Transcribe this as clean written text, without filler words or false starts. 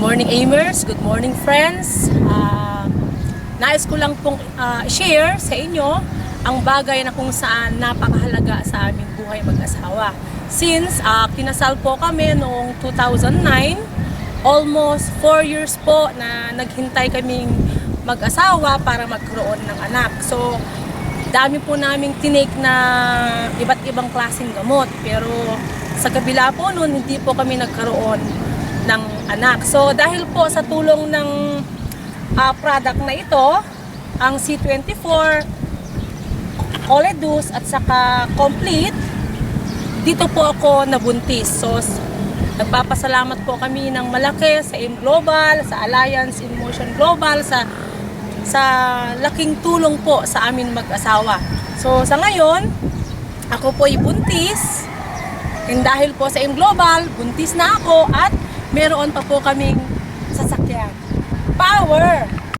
morning, Amers. Good morning, friends. Nais ko lang pong share sa inyo ang bagay na kung saan napakahalaga sa aming buhay mag-asawa. Since kinasal po kami noong 2009, almost 4 years po na naghintay kaming mag-asawa para magkaroon ng anak. So, dami po naming tinake na iba't ibang klaseng gamot. Pero sa kabila po noon, hindi po kami nagkaroon ng anak. So, dahil po sa tulong ng product na ito, ang C24, Oledus at saka Complete, dito po ako nabuntis. So, nagpapasalamat po kami ng malaki sa AIM Global, sa Alliance in Motion Global, sa laking tulong po sa amin mag-asawa. So, sa ngayon, ako po ay buntis. And dahil po sa AIM Global, buntis na ako at meron pa po kaming sasakyan. Power!